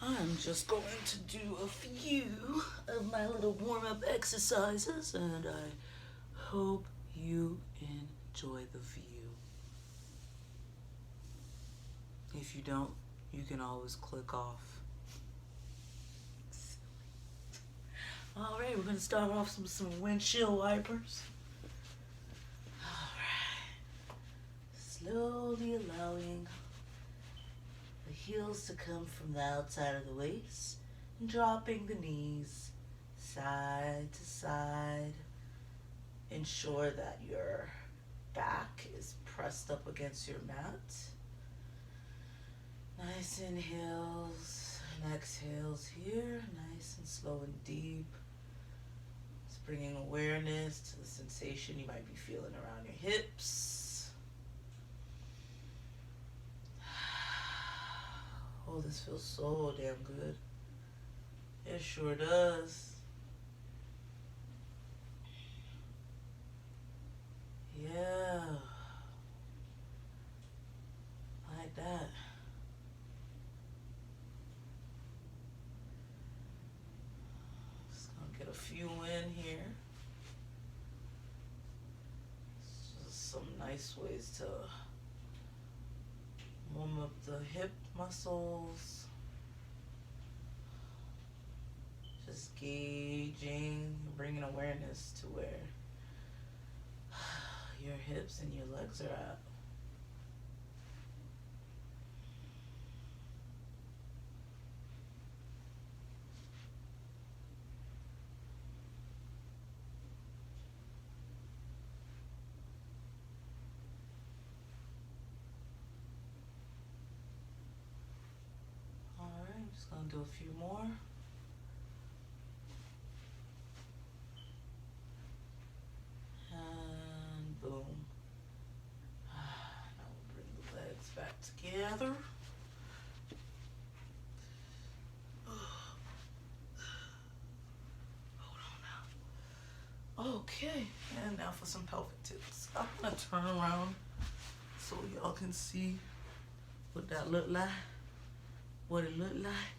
I'm just going to do a few of my little warm up exercises, and I hope you enjoy the view. If you don't, you can always click off. Alright, we're going to start off with some windshield wipers. Alright. Slowly allowing the heels to come from the outside of the waist and dropping the knees side to side. Ensure that your back is pressed up against your mat. Nice inhales and exhales here, nice and slow and deep. Just bringing awareness to the sensation you might be feeling around your hips. Oh, this feels so damn good. It sure does. Yeah. Like that. Just gonna get a few in here. Just some nice ways to warm up the hip muscles. Just gauging, bringing awareness to where your hips and your legs are at. Alright, just gonna do a few more. And boom. Now we'll bring the legs back together. Hold on now. Okay, and now for some pelvic tilts. I'm gonna turn around so y'all can see what that look like, what it look like.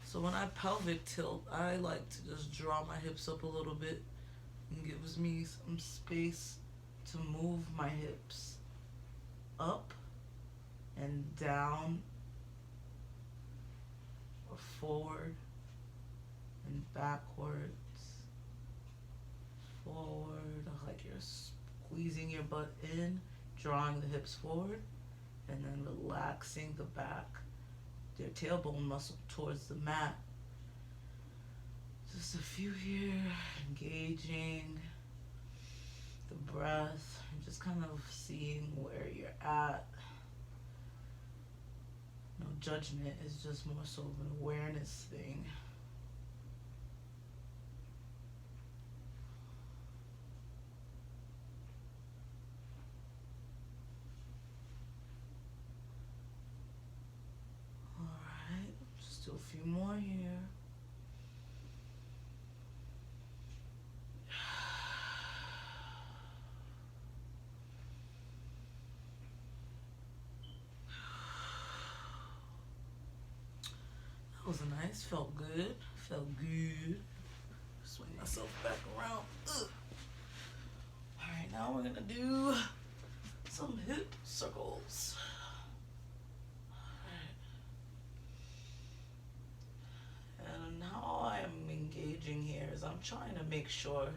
So when I pelvic tilt, I like to just draw my hips up a little bit and gives me some space to move my hips up and down or forward and backwards, forward, like you're squeezing your butt in, drawing the hips forward, and then relaxing the back, your tailbone muscle towards the mat. Just a few here, engaging the breath, and just kind of seeing where you're at. No judgment, it's just more so of an awareness thing. Alright, just do a few more here. That was nice, felt good, Swing myself back around. Ugh. Alright, now we're gonna do some hip circles. Alright. And how I'm engaging here is I'm trying to make sure,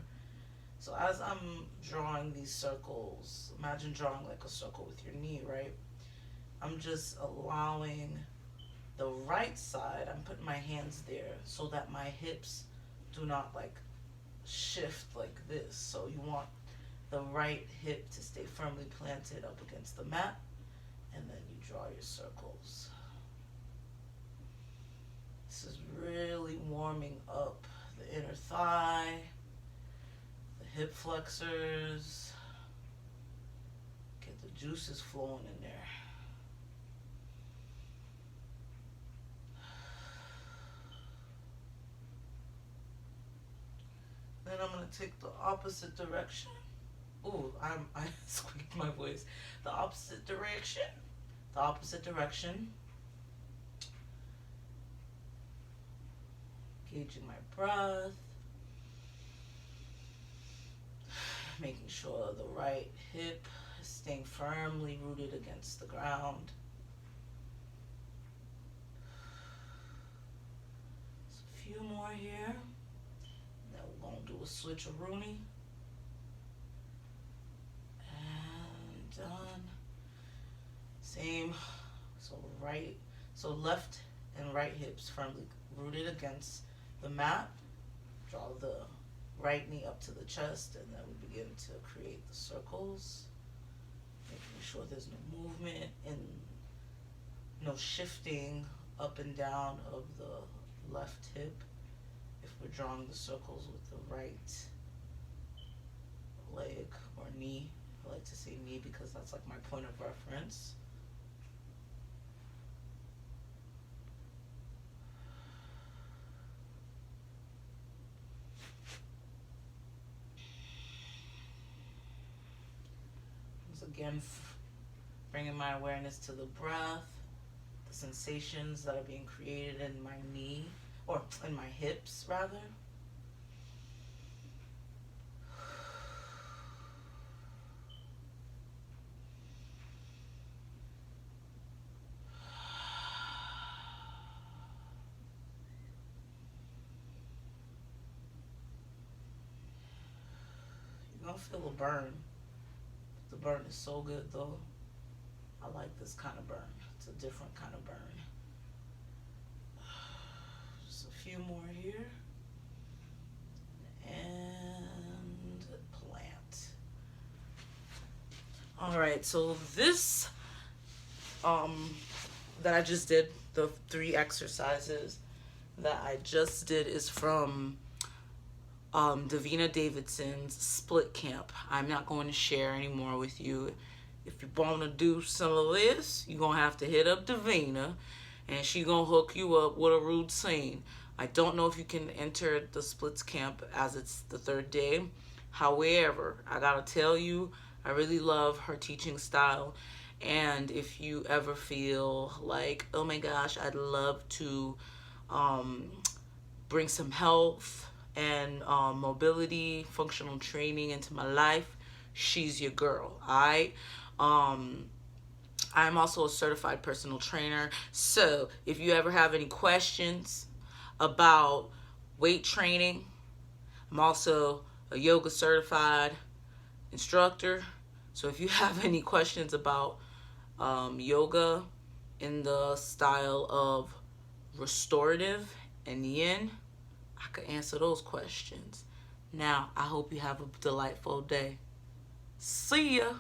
so as I'm drawing these circles, imagine drawing like a circle with your knee, right? I'm just allowing the right side, I'm putting my hands there so that my hips do not like shift like this. So you want the right hip to stay firmly planted up against the mat, and then you draw your circles. This is really warming up the inner thigh, the hip flexors, get the juices flowing in there. Then I'm going to take the opposite direction. Ooh, I squeaked my voice. The opposite direction. Engaging my breath. Making sure the right hip is staying firmly rooted against the ground. So a few more here. Then we're going to do a switcheroonie. And done. Same. So left and right hips firmly rooted against the mat. Draw the right knee up to the chest, and then we begin to create the circles, making sure there's no movement and no shifting up and down of the left hip if we're drawing the circles with the right leg or knee. I like to say knee because that's like my point of reference. Again, bringing my awareness to the breath, the sensations that are being created in my knee, or in my hips rather. You're gonna feel a burn. The burn is so good though. I like this kind of burn. It's a different kind of burn. Just a few more here. And plant. Alright, so this that I just did, the 3 exercises that I just did is from Davina Davidson's Split Camp. I'm not going to share anymore with you. If you want to do some of this, you're going to have to hit up Davina, and she going to hook you up with a routine. I don't know if you can enter the Splits Camp as it's the 3rd day. However, I got to tell you, I really love her teaching style. And if you ever feel like, oh my gosh, I'd love to bring some health and mobility, functional training into my life, she's your girl. Alright. I'm also a certified personal trainer, so if you ever have any questions about weight training, I'm also a yoga certified instructor. So if you have any questions about yoga in the style of restorative and yin, I could answer those questions. Now, I hope you have a delightful day. See ya.